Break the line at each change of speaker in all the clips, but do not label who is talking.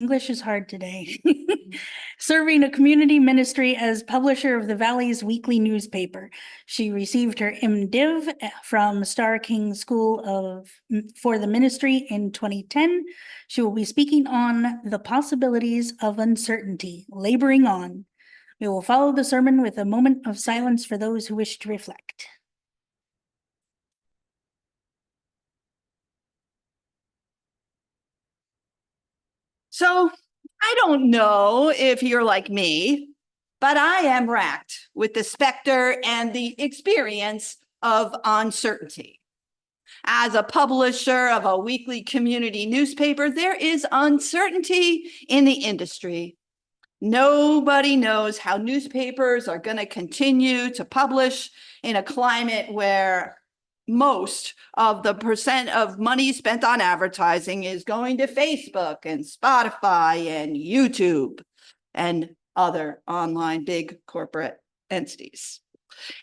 English is hard today. Serving a community ministry as publisher of the Valley's weekly newspaper. She received her MDiv from Star King School for the Ministry in 2010. She will be speaking on the possibilities of uncertainty, laboring on. We will follow the sermon with a moment of silence for those who wish to reflect.
So I don't know if you're like me, but I am racked with the specter and the experience of uncertainty. As a publisher of a weekly community newspaper, there is uncertainty in the industry. Nobody knows how newspapers are going to continue to publish in a climate where most of the percent of money spent on advertising is going to Facebook and Spotify and YouTube and other online big corporate entities.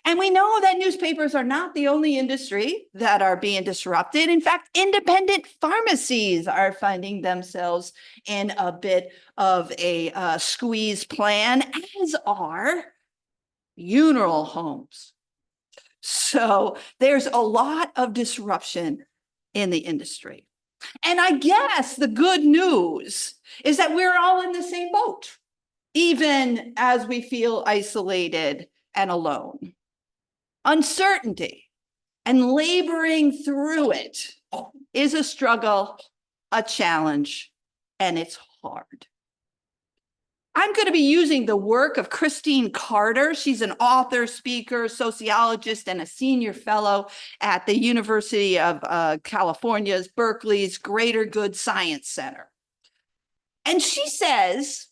And we know that newspapers are not the only industry that are being disrupted. In fact, independent pharmacies are finding themselves in a bit of a squeeze plan, as are funeral homes. So there's a lot of disruption in the industry. And I guess the good news is that we're all in the same boat, even as we feel isolated and alone. Uncertainty and laboring through it is a struggle, a challenge, and it's hard. I'm going to be using the work of Christine Carter. She's an author, speaker, sociologist, and a senior fellow at the University of California's Berkeley's Greater Good Science Center. And she says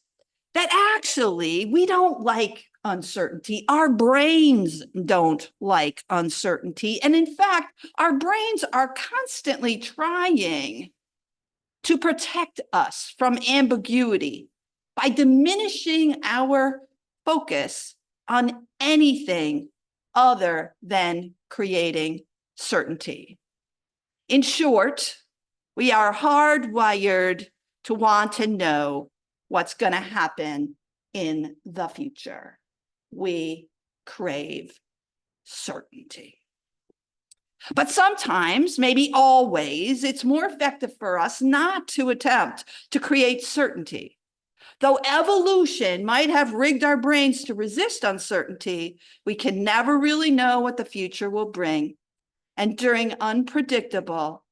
that actually we don't like uncertainty. Our brains don't like uncertainty. And in fact, our brains are constantly trying to protect us from ambiguity by diminishing our focus on anything other than creating certainty. In short, we are hardwired to want to know what's going to happen in the future. We crave certainty. But sometimes, maybe always, it's more effective for us not to attempt to create certainty. Though evolution might have rigged our brains to resist uncertainty, we can never really know what the future will bring. And during unpredictable,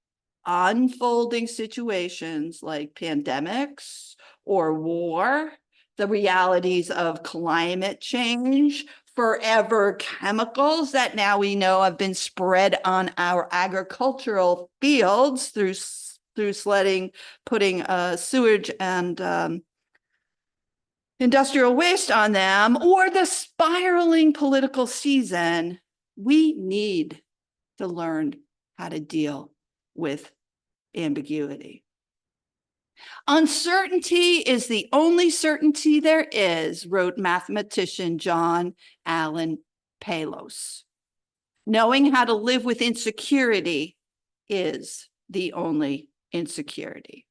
unfolding situations like pandemics or war, the realities of climate change, forever chemicals that now we know have been spread on our agricultural fields through sledding, putting sewage and industrial waste on them, or the spiraling political season, we need to learn how to deal with ambiguity. Uncertainty is the only certainty there is, wrote mathematician John Allen Palos. Knowing how to live with insecurity is the only insecurity.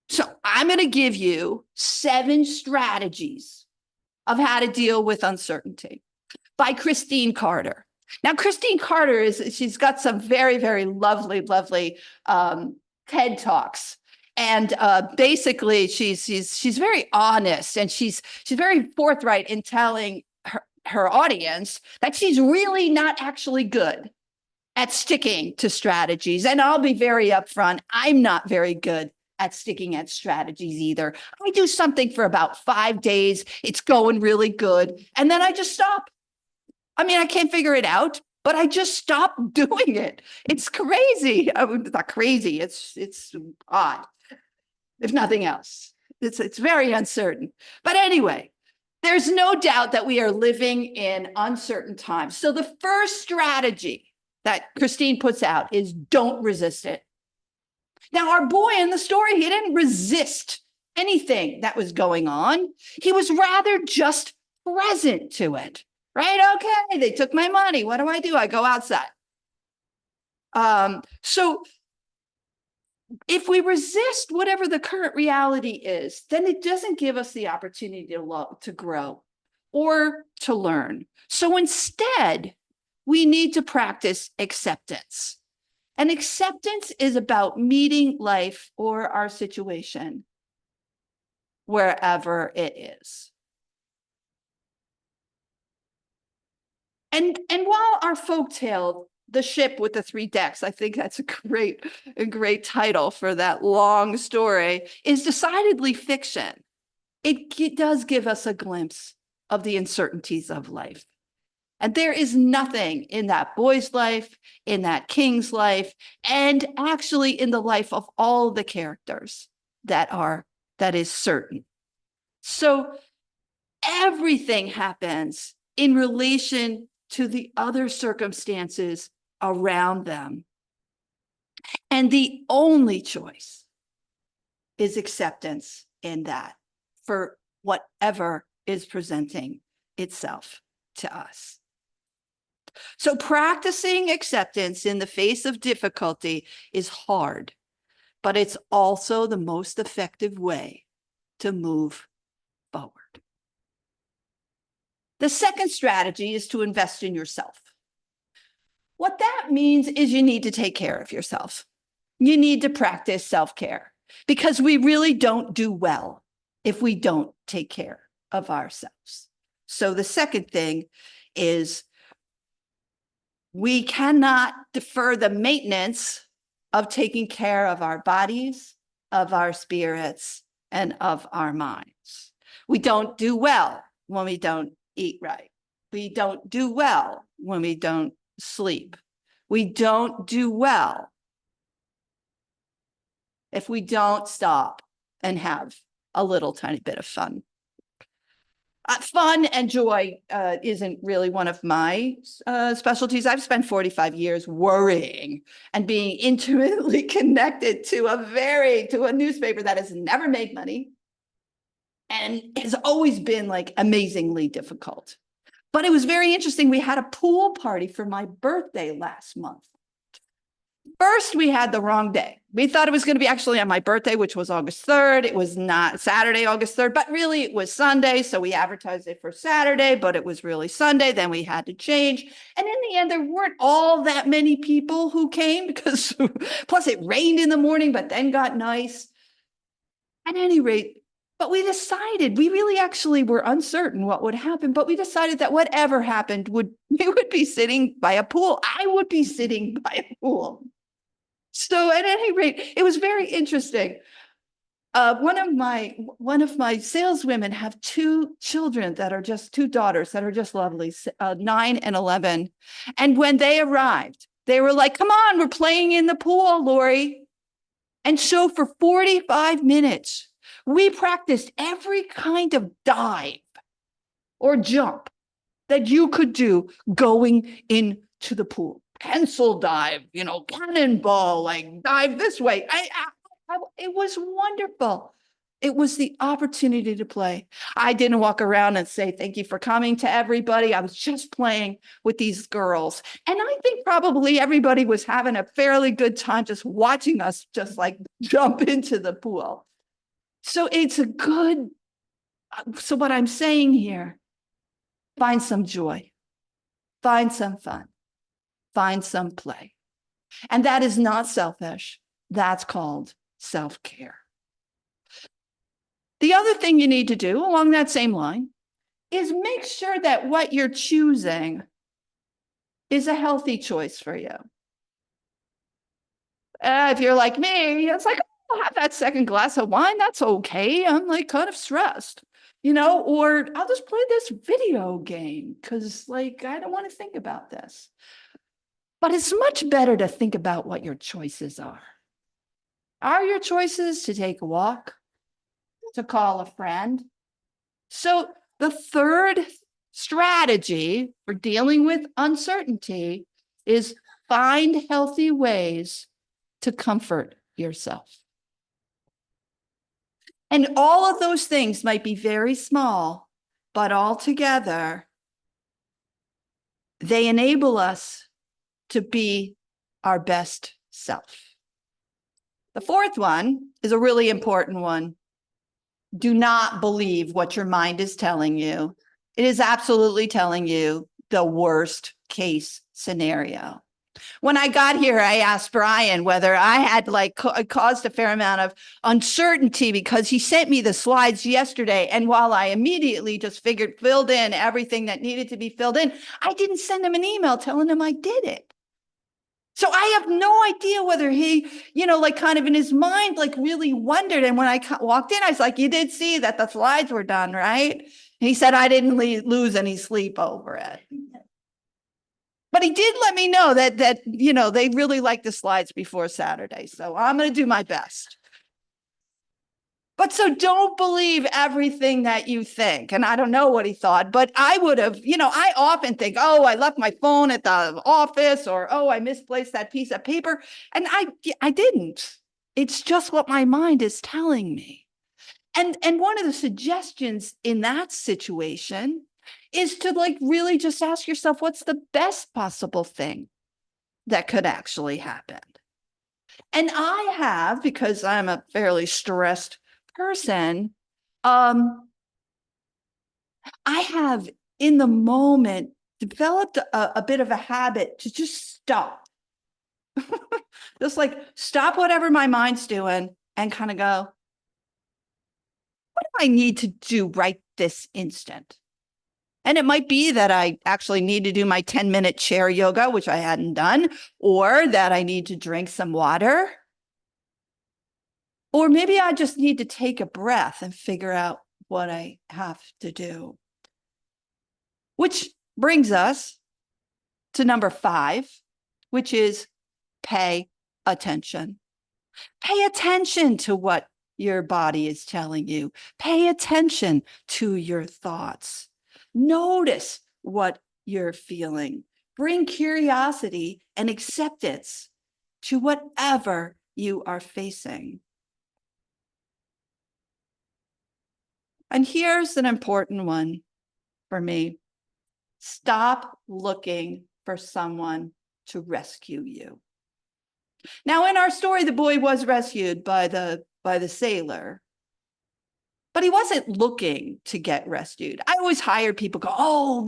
So I'm going to give you 7 strategies of how to deal with uncertainty by Christine Carter. Now, Christine Carter she's got some very, very lovely TED Talks. And basically, she's very honest, and she's very forthright in telling her audience that she's really not actually good at sticking to strategies. And I'll be very upfront, I'm not very good at sticking at strategies either. I do something for about 5 days, it's going really good, and then I just stop. I mean, I can't figure it out, but I just stop doing it. It's crazy. I mean, it's not crazy, it's odd, if nothing else. It's very uncertain. But anyway, there's no doubt that we are living in uncertain times. So the first strategy that Christine puts out is don't resist it. Now, our boy in the story, he didn't resist anything that was going on. He was rather just present to it, right? Okay, they took my money. What do? I go outside. So if we resist whatever the current reality is, then it doesn't give us the opportunity to grow or to learn. So instead, we need to practice acceptance. And acceptance is about meeting life or our situation wherever it is. And while our folktale, The Ship with the Three Decks, I think that's a great title for that long story, is decidedly fiction. It does give us a glimpse of the uncertainties of life. And there is nothing in that boy's life, in that king's life, and actually in the life of all the characters that is certain. So everything happens in relation to the other circumstances around them. And the only choice is acceptance in that for whatever is presenting itself to us. So practicing acceptance in the face of difficulty is hard, but it's also the most effective way to move forward. The second strategy is to invest in yourself. What that means is you need to take care of yourself. You need to practice self-care because we really don't do well if we don't take care of ourselves. So the second thing is we cannot defer the maintenance of taking care of our bodies, of our spirits, and of our minds. We don't do well when we don't eat right. We don't do well when we don't sleep. We don't do well if we don't stop and have a little tiny bit of fun. Fun and joy isn't really one of my specialties. I've spent 45 years worrying and being intimately connected to a newspaper that has never made money and has always been like amazingly difficult. But it was very interesting. We had a pool party for my birthday last month. First, we had the wrong day. We thought it was going to be actually on my birthday, which was August 3rd. It was not Saturday, August 3rd, but really it was Sunday. So we advertised it for Saturday, but it was really Sunday. Then we had to change. And in the end, there weren't all that many people who came because plus it rained in the morning, but then got nice. At any rate, but we decided, we really actually were uncertain what would happen, but we decided that whatever happened, we would be sitting by a pool. I would be sitting by a pool. So at any rate, it was very interesting. One of my saleswomen have two children that are just two daughters that are just lovely, 9 and 11. And when they arrived, they were like, "Come on, we're playing in the pool, Laurie." And so for 45 minutes, we practiced every kind of dive or jump that you could do going into the pool. Pencil dive, cannonball, like dive this way. It was wonderful. It was the opportunity to play. I didn't walk around and say, "Thank you for coming" to everybody. I was just playing with these girls. And I think probably everybody was having a fairly good time just watching us just like jump into the pool. So so what I'm saying here, find some joy, find some fun, find some play. And that is not selfish. That's called self-care. The other thing you need to do along that same line is make sure that what you're choosing is a healthy choice for you. If you're like me, it's like, I'll have that second glass of wine. That's okay. I'm like kind of stressed, or I'll just play this video game because I don't want to think about this. But it's much better to think about what your choices are. Are your choices to take a walk, to call a friend? So the third strategy for dealing with uncertainty is find healthy ways to comfort yourself. And all of those things might be very small, but all together, they enable us to be our best self. The fourth one is a really important one. Do not believe what your mind is telling you. It is absolutely telling you the worst case scenario. When I got here, I asked Brian whether I had caused a fair amount of uncertainty because he sent me the slides yesterday. And while I immediately just filled in everything that needed to be filled in, I didn't send him an email telling him I did it. So I have no idea whether he, kind of in his mind, really wondered. And when I walked in, I was like, you did see that the slides were done, right? And he said, I didn't lose any sleep over it. But he did let me know that they really like the slides before Saturday. So I'm going to do my best. But so don't believe everything that you think. And I don't know what he thought, but I would have, I often think, oh, I left my phone at the office, or, oh, I misplaced that piece of paper. And I didn't. It's just what my mind is telling me. And one of the suggestions in that situation is to really just ask yourself, what's the best possible thing that could actually happen? And I have, because I'm a fairly stressed person, I have in the moment developed a bit of a habit to just stop. Just stop whatever my mind's doing and kind of go, what do I need to do right this instant? And it might be that I actually need to do my 10-minute chair yoga, which I hadn't done, or that I need to drink some water. Or maybe I just need to take a breath and figure out what I have to do. Which brings us to number 5, which is pay attention. Pay attention to what your body is telling you. Pay attention to your thoughts. Notice what you're feeling. Bring curiosity and acceptance to whatever you are facing. And here's an important one for me. Stop looking for someone to rescue you. Now, in our story, the boy was rescued by the sailor, but he wasn't looking to get rescued. I always hire people go, oh,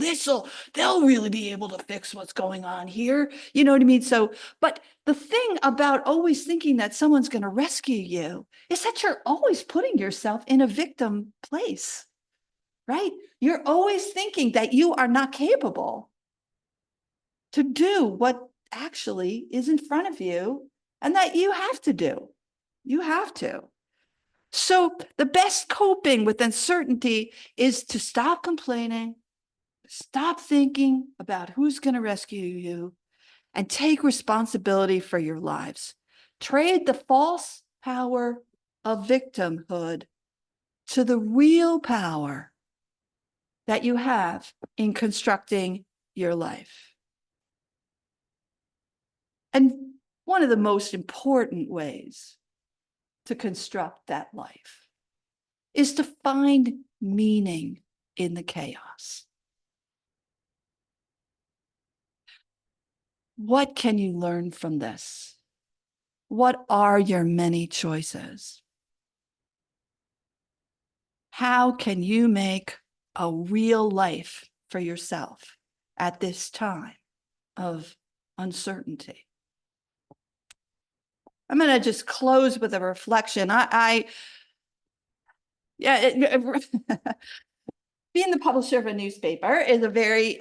they'll really be able to fix what's going on here. You know what I mean? So, but the thing about always thinking that someone's going to rescue you is that you're always putting yourself in a victim place, right? You're always thinking that you are not capable to do what actually is in front of you and that you have to do. You have to. So the best coping with uncertainty is to stop complaining, stop thinking about who's going to rescue you, and take responsibility for your lives. Trade the false power of victimhood to the real power that you have in constructing your life. And one of the most important ways to construct that life is to find meaning in the chaos. What can you learn from this? What are your many choices? How can you make a real life for yourself at this time of uncertainty? I'm going to just close with a reflection. Being the publisher of a newspaper is a very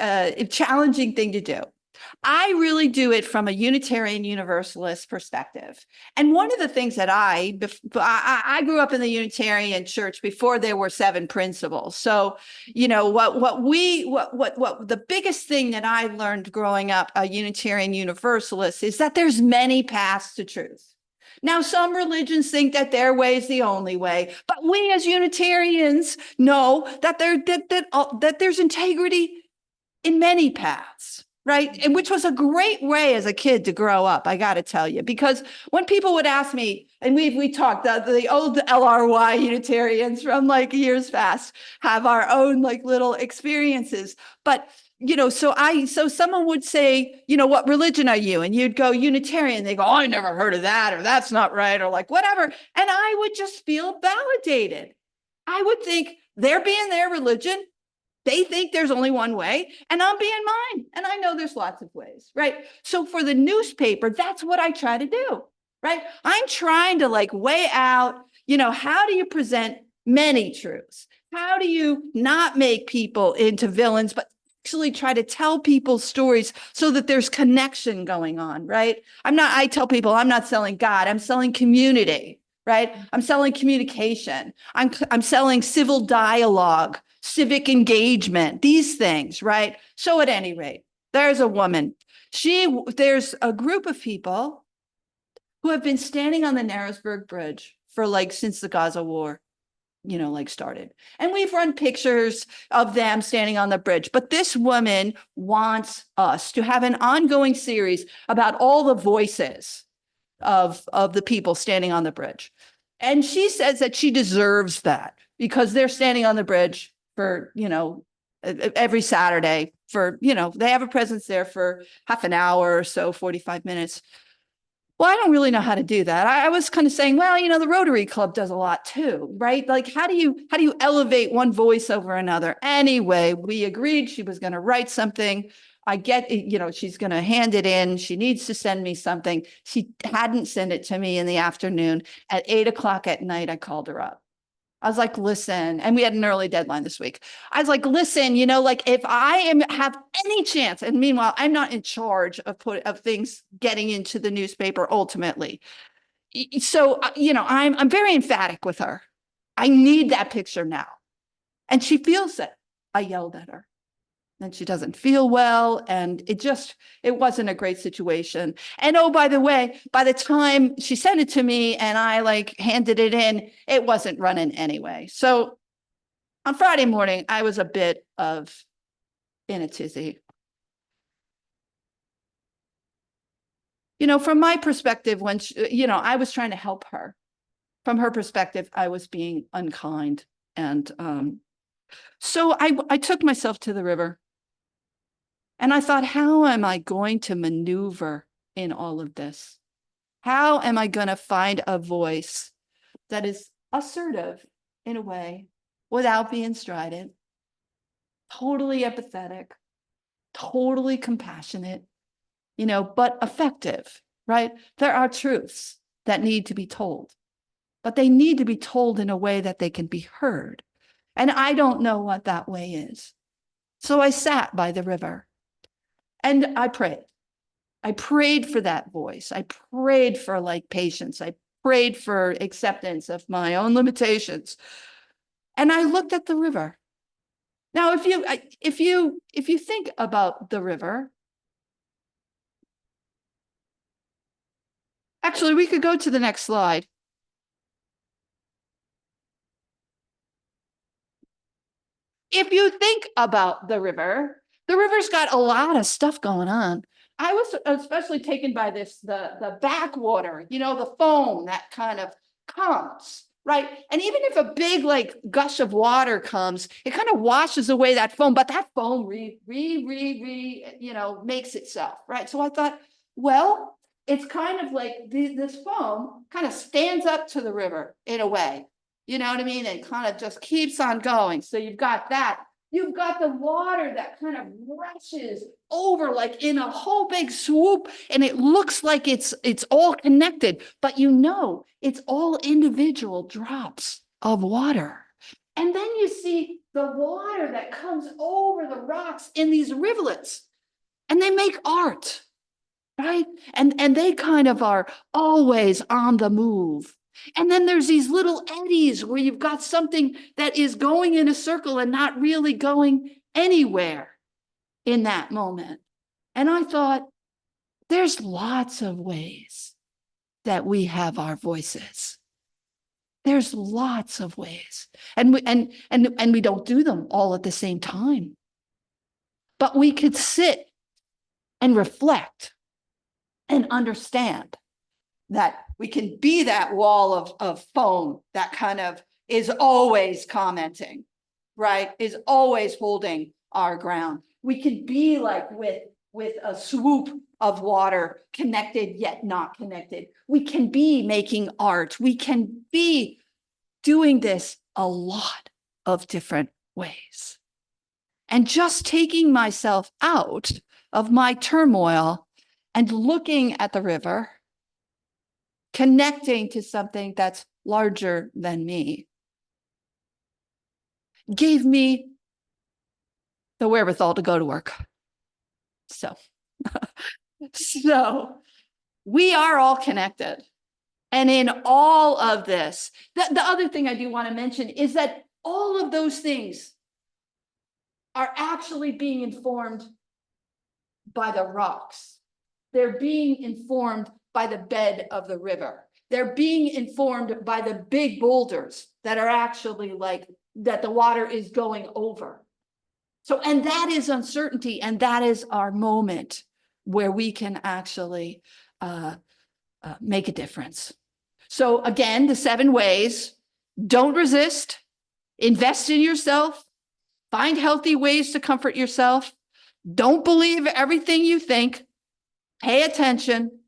challenging thing to do. I really do it from a Unitarian Universalist perspective. And one of the things that I grew up in the Unitarian church before there were 7 principles. So, what the biggest thing that I learned growing up a Unitarian Universalist is that there's many paths to truth. Now, some religions think that their way is the only way, but we as Unitarians know that there's integrity in many paths. right? And which was a great way as a kid to grow up, I got to tell you, because when people would ask me, and we talked, the old LRY Unitarians from like years past have our own like little experiences. But, so someone would say, what religion are you? And you'd go Unitarian. They go, oh, I never heard of that, or that's not right, or like whatever. And I would just feel validated. I would think they're being their religion. They think there's only one way, and I'm being mine. And I know there's lots of ways, right? So for the newspaper, that's what I try to do, right? I'm trying to like weigh out, how do you present many truths? How do you not make people into villains, but actually try to tell people stories so that there's connection going on, right? I tell people I'm not selling God, I'm selling community, right? I'm selling communication. I'm selling civil dialogue, civic engagement, these things, right? So at any rate, there's a woman. There's a group of people who have been standing on the Narrowsburg Bridge for like since the Gaza war, started. And we've run pictures of them standing on the bridge. But this woman wants us to have an ongoing series about all the voices of the people standing on the bridge. And she says that she deserves that because they're standing on the bridge for, every Saturday for, they have a presence there for half an hour or so, 45 minutes. Well, I don't really know how to do that. I was kind of saying, well, the Rotary Club does a lot too, right? Like, how do you elevate one voice over another? Anyway, we agreed she was going to write something. I get, she's going to hand it in. She needs to send me something. She hadn't sent it to me in the afternoon. At 8:00 at night, I called her up. I was like, listen, and we had an early deadline this week. I was like, listen, like if I have any chance, and meanwhile, I'm not in charge of things getting into the newspaper ultimately. So, I'm very emphatic with her. I need that picture now. And she feels it. I yelled at her. And she doesn't feel well. And it wasn't a great situation. And oh, by the way, by the time she sent it to me and I like handed it in, it wasn't running anyway. So on Friday morning, I was a bit in a tizzy. From my perspective, when I was trying to help her. From her perspective, I was being unkind. And so I took myself to the river. And I thought, how am I going to maneuver in all of this? How am I going to find a voice that is assertive in a way without being strident, totally empathetic, totally compassionate, but effective, right? There are truths that need to be told, but they need to be told in a way that they can be heard. And I don't know what that way is. So I sat by the river. And I prayed. I prayed for that voice. I prayed for like patience. I prayed for acceptance of my own limitations. And I looked at the river. Now, if you think about the river, actually, we could go to the next slide. If you think about the river's got a lot of stuff going on. I was especially taken by the backwater, the foam that kind of comes, right? And even if a big like gush of water comes, it kind of washes away that foam, but that foam makes itself, right? So I thought, well, it's kind of like this foam kind of stands up to the river in a way. You know what I mean? It kind of just keeps on going. So you've got that. You've got the water that kind of rushes over like in a whole big swoop. And it looks like it's all connected, but it's all individual drops of water. And then you see the water that comes over the rocks in these rivulets, and they make art, right? And they kind of are always on the move. And then there's these little eddies where you've got something that is going in a circle and not really going anywhere in that moment. And I thought, there's lots of ways that we have our voices. There's lots of ways. And we don't do them all at the same time. But we could sit and reflect and understand that we can be that wall of foam that kind of is always commenting, right? Is always holding our ground. We can be like with a swoop of water, connected yet not connected. We can be making art. We can be doing this a lot of different ways. And just taking myself out of my turmoil and looking at the river, connecting to something that's larger than me, gave me the wherewithal to go to work. So, so we are all connected. And in all of this, the other thing I do want to mention is that all of those things are actually being informed by the rocks. They're being informed by the bed of the river. They're being informed by the big boulders that are actually like that the water is going over. So, and that is uncertainty, and that is our moment where we can actually make a difference. So again, the 7 ways: don't resist, invest in yourself, find healthy ways to comfort yourself, don't believe everything you think, pay attention,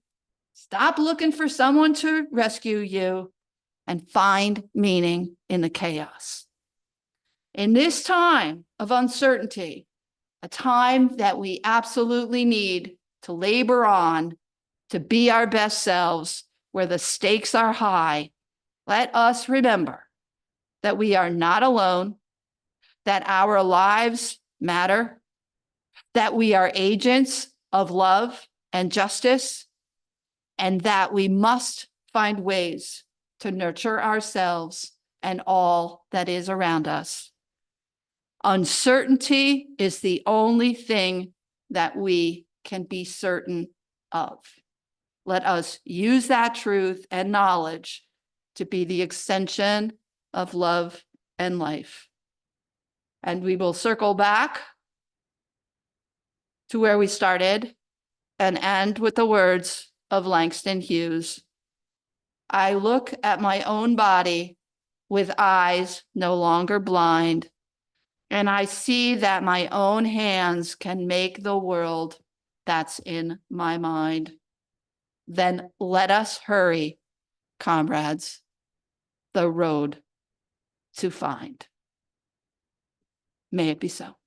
stop looking for someone to rescue you, and find meaning in the chaos. In this time of uncertainty, a time that we absolutely need to labor on to be our best selves, where the stakes are high, let us remember that we are not alone, that our lives matter, that we are agents of love and justice, and that we must find ways to nurture ourselves and all that is around us. Uncertainty is the only thing that we can be certain of. Let us use that truth and knowledge to be the extension of love and life. And we will circle back to where we started and end with the words of Langston Hughes. I look at my own body with eyes no longer blind, and I see that my own hands can make the world that's in my mind. Then let us hurry, comrades, the road to find. May it be so.